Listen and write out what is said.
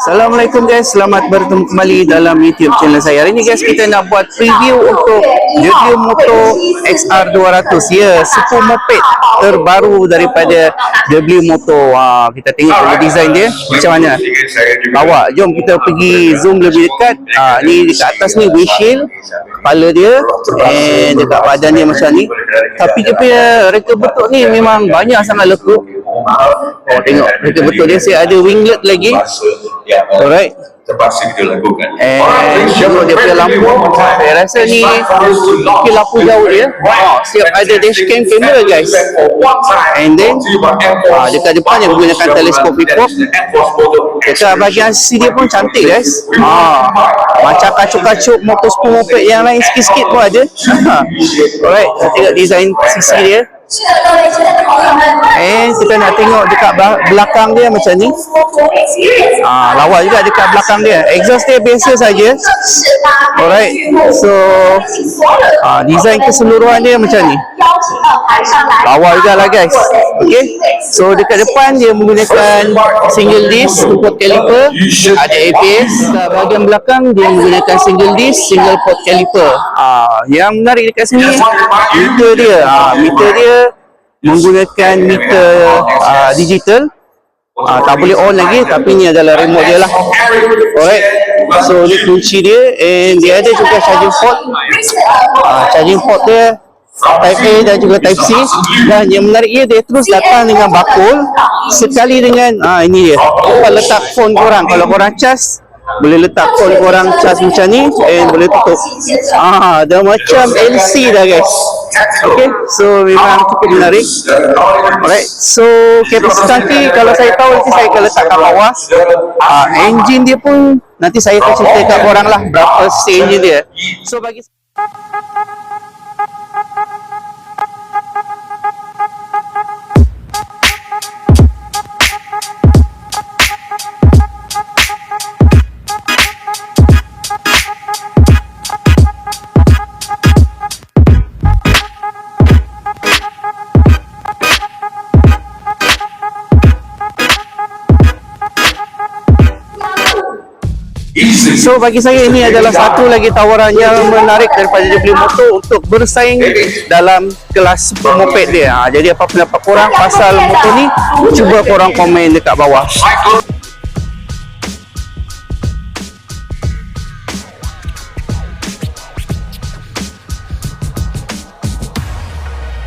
Assalamualaikum guys, selamat bertemu kembali dalam YouTube channel saya. Hari ini guys, kita nak buat preview untuk WD Moto XR200 ya, super moped terbaru daripada WD Moto. Kita tengok design dia macam mana. Awak, jom kita pergi zoom lebih dekat. Ni dekat atas ni windshield, kepala dia, and dekat badan dia macam ni. Tapi dia punya reka bentuk ni memang banyak sangat lekuk. Tengok reka bentuk dia, saya ada winglet lagi. Alright. Terpaksa kita lakukan. Tengok dia punya lampu. Saya rasa ni mungkin lampu jauh dia. Siap ada dashcam kamera guys. And then dekat depan dia menggunakan teleskop report. Dekat bahagian sisi dia pun cantik guys. Macam kacuk-kacuk motor super moped yang lain sikit-sikit pun ada. Alright, kita tengok design sisi dia. Kita nak tengok dekat belakang dia macam ni. Lawa juga dekat belakang dia. Exhaust dia biasa saja. Alright. So design keseluruhan dia macam ni. Lawa juga lah guys. Okay. So dekat depan dia menggunakan single disc port caliper, ada ABS. Dekat bahagian belakang dia menggunakan single disc single port caliper. Yang menarik dekat sini meter dia. Meter dia menggunakan meter digital. Tak boleh on lagi, tapi ni adalah remote dia lah. Alright. So ni kunci dia, and dia ada juga charging port. Charging port dia Type A dan juga Type C. Dan yang menariknya dia terus datang dengan bakul sekali dengan ini dia. Kalau letak phone korang, kalau korang charge, boleh letak phone korang charge macam ni, and boleh tutup. Dah macam LC dah guys. Okay, so memang cukup menarik. Alright, so kapasitas nanti kalau saya tahu nanti saya akan letak kat bawah. Engine dia pun nanti saya akan cerita kat korang lah berapa cc engine dia. So bagi saya ini adalah satu lagi tawaran yang menarik daripada WD Moto untuk bersaing dalam kelas super moped dia. Jadi apa pendapat korang pasal motor ni? Cuba korang komen dekat bawah.